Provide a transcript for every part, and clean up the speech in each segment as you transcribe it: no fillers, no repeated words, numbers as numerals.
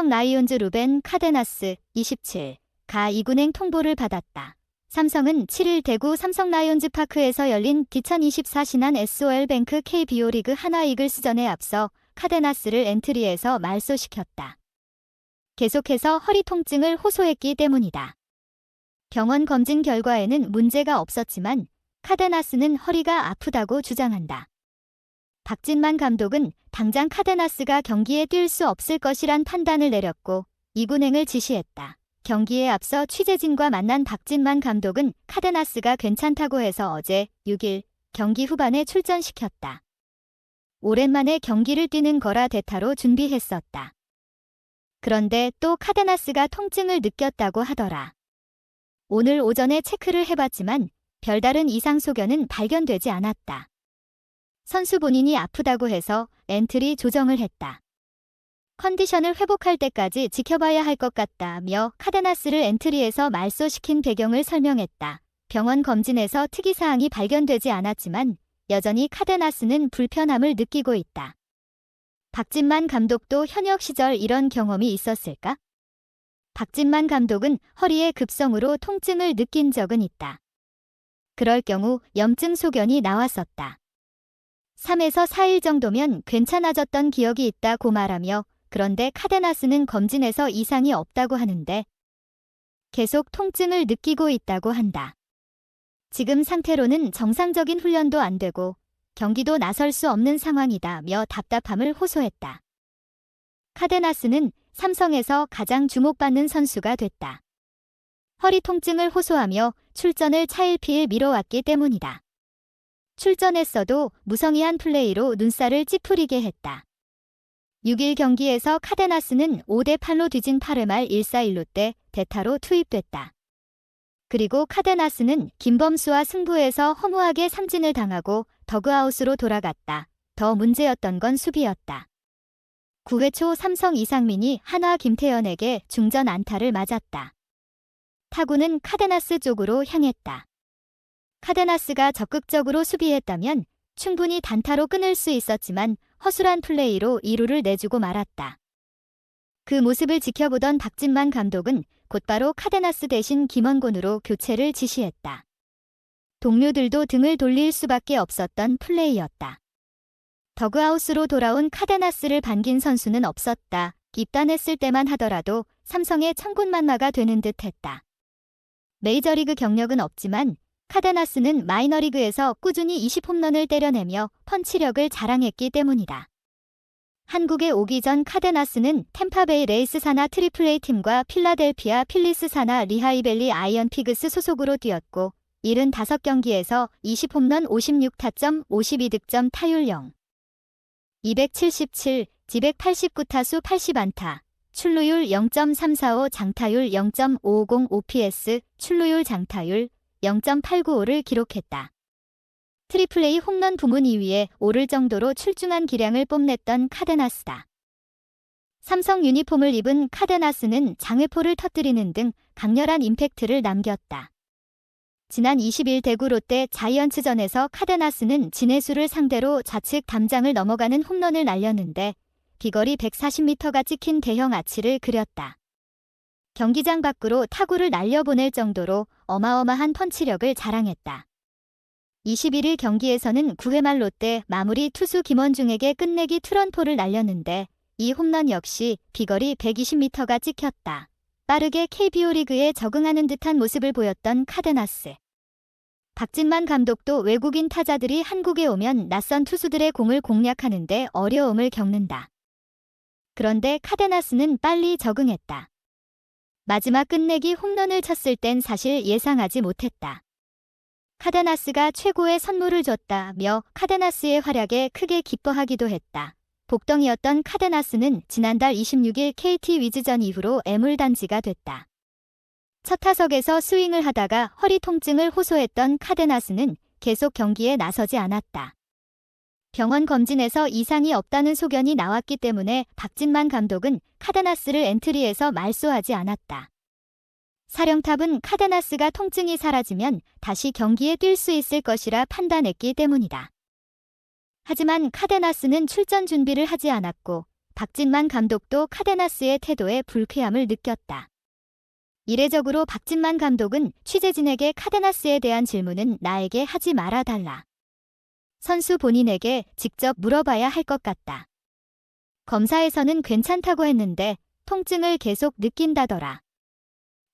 삼성 라이온즈 루벤 카데나스 27가 2군행 통보를 받았다. 삼성은 7일 대구 삼성 라이온즈 파크에서 열린 2024 신한 SOL뱅크 KBO 리그 하나 이글스전에 앞서 카데나스를 엔트리에서 말소시켰다. 계속해서 허리 통증을 호소했기 때문이다. 병원 검진 결과에는 문제가 없었지만 카데나스는 허리가 아프다고 주장한다. 박진만 감독은 당장 카데나스가 경기에 뛸 수 없을 것이란 판단을 내렸고 2군행을 지시했다. 경기에 앞서 취재진과 만난 박진만 감독은 카데나스가 괜찮다고 해서 어제 6일 경기 후반에 출전시켰다. 오랜만에 경기를 뛰는 거라 대타로 준비했었다. 그런데 또 카데나스가 통증을 느꼈다고 하더라. 오늘 오전에 체크를 해봤지만 별다른 이상 소견은 발견되지 않았다. 선수 본인이 아프다고 해서 엔트리 조정을 했다. 컨디션을 회복할 때까지 지켜봐야 할 것 같다며 카데나스를 엔트리에서 말소시킨 배경을 설명했다. 병원 검진에서 특이사항이 발견되지 않았지만 여전히 카데나스는 불편함을 느끼고 있다. 박진만 감독도 현역 시절 이런 경험이 있었을까? 박진만 감독은 허리에 급성으로 통증을 느낀 적은 있다. 그럴 경우 염증 소견이 나왔었다. 3에서 4일 정도면 괜찮아졌던 기억이 있다고 말하며 그런데 카데나스는 검진에서 이상이 없다고 하는데 계속 통증을 느끼고 있다고 한다. 지금 상태로는 정상적인 훈련도 안 되고 경기도 나설 수 없는 상황이다며 답답함을 호소했다. 카데나스는 삼성에서 가장 주목받는 선수가 됐다. 허리 통증을 호소하며 출전을 차일피일 미뤄왔기 때문이다. 출전했어도 무성의한 플레이로 눈살을 찌푸리게 했다. 6일 경기에서 카데나스는 5대8로 뒤진 8회 말 1사1루 때 대타로 투입됐다. 그리고 카데나스는 김범수와 승부에서 허무하게 삼진을 당하고 더그아웃으로 돌아갔다. 더 문제였던 건 수비였다. 9회 초 삼성 이상민이 한화 김태현에게 중전 안타를 맞았다. 타구는 카데나스 쪽으로 향했다. 카데나스가 적극적으로 수비했다면 충분히 단타로 끊을 수 있었지만 허술한 플레이로 2루를 내주고 말았다. 그 모습을 지켜보던 박진만 감독은 곧바로 카데나스 대신 김원곤으로 교체를 지시했다. 동료들도 등을 돌릴 수밖에 없었던 플레이였다. 더그아웃으로 돌아온 카데나스를 반긴 선수는 없었다. 입단했을 때만 하더라도 삼성의 천군만마가 되는 듯 했다. 메이저리그 경력은 없지만 카데나스는 마이너리그에서 꾸준히 20홈런을 때려내며 펀치력을 자랑했기 때문이다. 한국에 오기 전 카데나스는 템파베이 레이스 산하 트리플A 팀과 필라델피아 필리스 산하 리하이밸리 아이언 피그스 소속으로 뛰었고 75경기에서 20홈런 56타점 52득점 타율 0. 277, 289타수 80안타, 출루율 0.345 장타율 0.550 OPS, 출루율 장타율 0.895를 기록했다. 트리플 A 홈런 부문 2위에 오를 정도로 출중한 기량을 뽐냈던 카데나스다. 삼성 유니폼을 입은 카데나스는 장외포를 터뜨리는 등 강렬한 임팩트를 남겼다. 지난 20일 대구 롯데 자이언츠전에서 카데나스는 진해수를 상대로 좌측 담장을 넘어가는 홈런을 날렸는데 비거리 140m가 찍힌 대형 아치를 그렸다. 경기장 밖으로 타구를 날려보낼 정도로 어마어마한 펀치력을 자랑했다. 21일 경기에서는 9회 말 롯데 마무리 투수 김원중에게 끝내기 투런포를 날렸는데 이 홈런 역시 비거리 120m가 찍혔다. 빠르게 KBO 리그에 적응하는 듯한 모습을 보였던 카데나스. 박진만 감독도 외국인 타자들이 한국에 오면 낯선 투수들의 공을 공략하는데 어려움을 겪는다. 그런데 카데나스는 빨리 적응했다. 마지막 끝내기 홈런을 쳤을 땐 사실 예상하지 못했다. 카데나스가 최고의 선물을 줬다며 카데나스의 활약에 크게 기뻐하기도 했다. 복덩이였던 카데나스는 지난달 26일 KT 위즈전 이후로 애물단지가 됐다. 첫 타석에서 스윙을 하다가 허리 통증을 호소했던 카데나스는 계속 경기에 나서지 않았다. 병원 검진에서 이상이 없다는 소견이 나왔기 때문에 박진만 감독은 카데나스를 엔트리에서 말소하지 않았다. 사령탑은 카데나스가 통증이 사라지면 다시 경기에 뛸 수 있을 것이라 판단했기 때문이다. 하지만 카데나스는 출전 준비를 하지 않았고 박진만 감독도 카데나스의 태도에 불쾌함을 느꼈다. 이례적으로 박진만 감독은 취재진에게 카데나스에 대한 질문은 나에게 하지 말아달라. 선수 본인에게 직접 물어봐야 할 것 같다. 검사에서는 괜찮다고 했는데 통증을 계속 느낀다더라.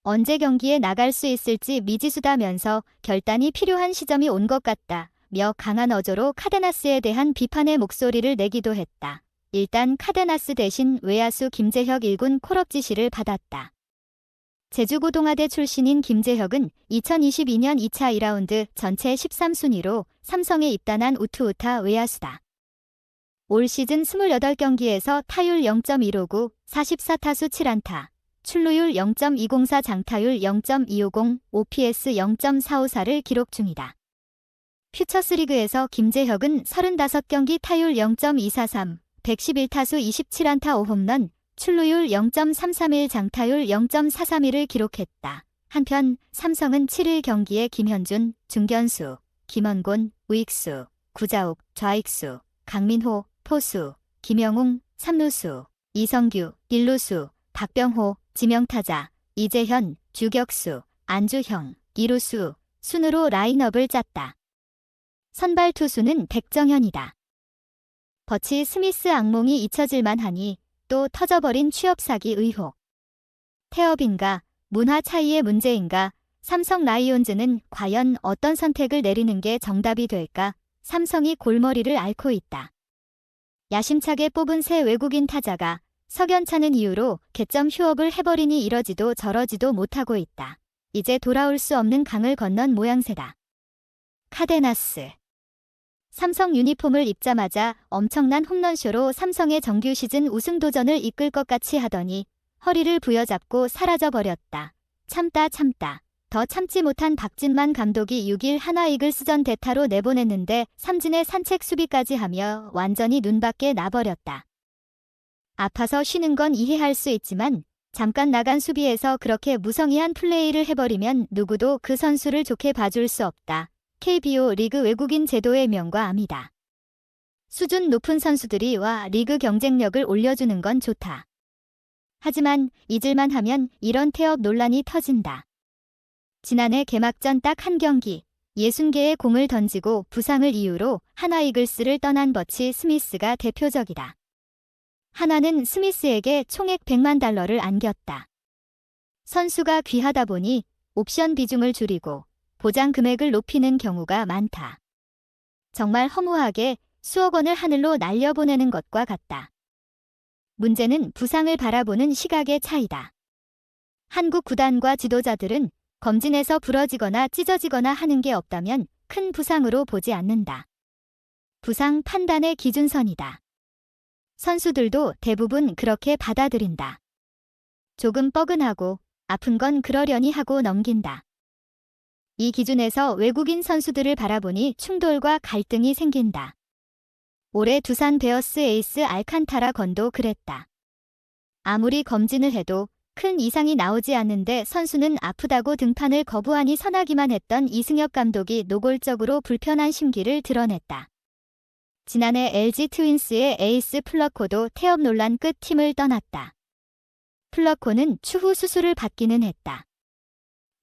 언제 경기에 나갈 수 있을지 미지수다면서 결단이 필요한 시점이 온 것 같다. 며 강한 어조로 카데나스에 대한 비판의 목소리를 내기도 했다. 일단 카데나스 대신 외야수 김재혁 1군 콜업 지시를 받았다. 제주고동아대 출신인 김재혁은 2022년 2차 2라운드 전체 13순위로 삼성에 입단한 우투우타 외야수다. 올 시즌 28경기에서 타율 0.159, 44타수 7안타, 출루율 0.204, 장타율 0.250, OPS 0.454를 기록 중이다. 퓨처스리그에서 김재혁은 35경기 타율 0.243, 111타수 27안타 5홈런, 출루율 0.331, 장타율 0.431을 기록했다. 한편 삼성은 7일 경기에 김현준, 중견수, 김원곤, 우익수, 구자욱, 좌익수, 강민호, 포수, 김영웅, 3루수, 이성규, 1루수, 박병호, 지명타자, 이재현, 주격수, 안주형, 2루수, 순으로 라인업을 짰다. 선발 투수는 백정현이다. 버치 스미스 악몽이 잊혀질만 하니 또 터져버린 취업 사기 의혹. 태업인가, 문화 차이의 문제인가, 삼성 라이온즈는 과연 어떤 선택을 내리는 게 정답이 될까? 삼성이 골머리를 앓고 있다. 야심차게 뽑은 새 외국인 타자가 석연찮은 이유로 개점 휴업을 해버리니 이러지도 저러지도 못하고 있다. 이제 돌아올 수 없는 강을 건넌 모양새다. 카데나스. 삼성 유니폼을 입자마자 엄청난 홈런쇼로 삼성의 정규 시즌 우승 도전을 이끌 것 같이 하더니 허리를 부여잡고 사라져버렸다. 참다. 더 참지 못한 박진만 감독이 6일 하나 이글스전 대타로 내보냈는데 삼진의 산책 수비까지 하며 완전히 눈밖에 나버렸다. 아파서 쉬는 건 이해할 수 있지만 잠깐 나간 수비에서 그렇게 무성의한 플레이를 해버리면 누구도 그 선수를 좋게 봐줄 수 없다. KBO 리그 외국인 제도의 명과 암이다. 수준 높은 선수들이 와 리그 경쟁력을 올려주는 건 좋다. 하지만 잊을만 하면 이런 태업 논란이 터진다. 지난해 개막전 딱 한 경기, 60개의 공을 던지고 부상을 이유로 하나 이글스를 떠난 버치 스미스가 대표적이다. 하나는 스미스에게 총액 $100만 안겼다. 선수가 귀하다 보니 옵션 비중을 줄이고 보장 금액을 높이는 경우가 많다. 정말 허무하게 수억 원을 하늘로 날려보내는 것과 같다. 문제는 부상을 바라보는 시각의 차이다. 한국 구단과 지도자들은 검진에서 부러지거나 찢어지거나 하는 게 없다면 큰 부상으로 보지 않는다. 부상 판단의 기준선이다. 선수들도 대부분 그렇게 받아들인다. 조금 뻐근하고 아픈 건 그러려니 하고 넘긴다. 이 기준에서 외국인 선수들을 바라보니 충돌과 갈등이 생긴다. 올해 두산 베어스 에이스 알칸타라 건도 그랬다. 아무리 검진을 해도 큰 이상이 나오지 않는데 선수는 아프다고 등판을 거부하니 선하기만 했던 이승엽 감독이 노골적으로 불편한 심기를 드러냈다. 지난해 LG 트윈스의 에이스 플러코도 태업 논란 끝 팀을 떠났다. 플러코는 추후 수술을 받기는 했다.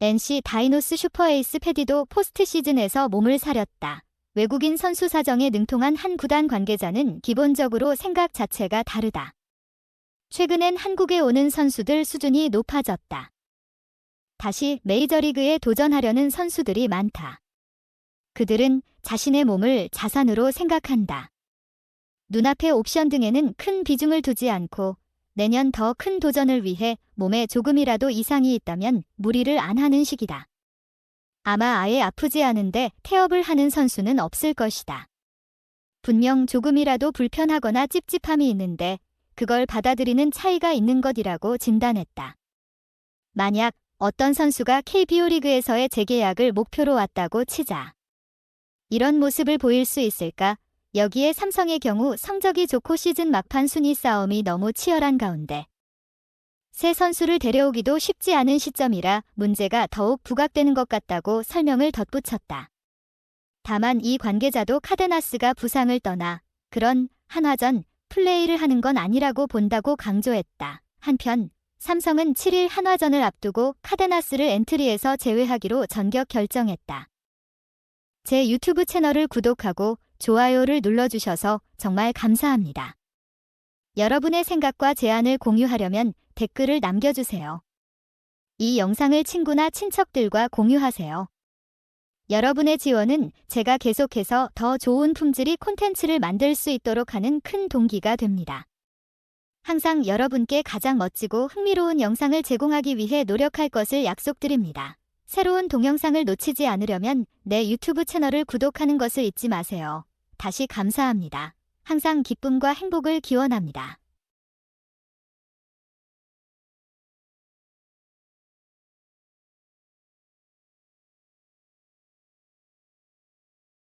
NC 다이노스 슈퍼에이스 패디도 포스트 시즌에서 몸을 사렸다. 외국인 선수 사정에 능통한 한 구단 관계자는 기본적으로 생각 자체가 다르다. 최근엔 한국에 오는 선수들 수준이 높아졌다. 다시 메이저리그에 도전하려는 선수들이 많다. 그들은 자신의 몸을 자산으로 생각한다. 눈앞의 옵션 등에는 큰 비중을 두지 않고 내년 더 큰 도전을 위해 몸에 조금이라도 이상이 있다면 무리를 안 하는 시기다. 아마 아예 아프지 않은데 태업을 하는 선수는 없을 것이다. 분명 조금이라도 불편하거나 찝찝함이 있는데 그걸 받아들이는 차이가 있는 것이라고 진단했다. 만약 어떤 선수가 KBO 리그에서의 재계약을 목표로 왔다고 치자. 이런 모습을 보일 수 있을까? 여기에 삼성의 경우 성적이 좋고 시즌 막판 순위 싸움이 너무 치열한 가운데 새 선수를 데려오기도 쉽지 않은 시점이라 문제가 더욱 부각되는 것 같다고 설명을 덧붙였다. 다만 이 관계자도 카데나스가 부상을 떠나 그런 한화전, 플레이를 하는 건 아니라고 본다고 강조했다. 한편 삼성은 7일 한화전을 앞두고 카데나스를 엔트리에서 제외하기로 전격 결정했다. 제 유튜브 채널을 구독하고 좋아요를 눌러주셔서 정말 감사합니다. 여러분의 생각과 제안을 공유하려면 댓글을 남겨주세요. 이 영상을 친구나 친척들과 공유하세요. 여러분의 지원은 제가 계속해서 더 좋은 품질의 콘텐츠를 만들 수 있도록 하는 큰 동기가 됩니다. 항상 여러분께 가장 멋지고 흥미로운 영상을 제공하기 위해 노력할 것을 약속드립니다. 새로운 동영상을 놓치지 않으려면 내 유튜브 채널을 구독하는 것을 잊지 마세요. 다시 감사합니다. 항상 기쁨과 행복을 기원합니다.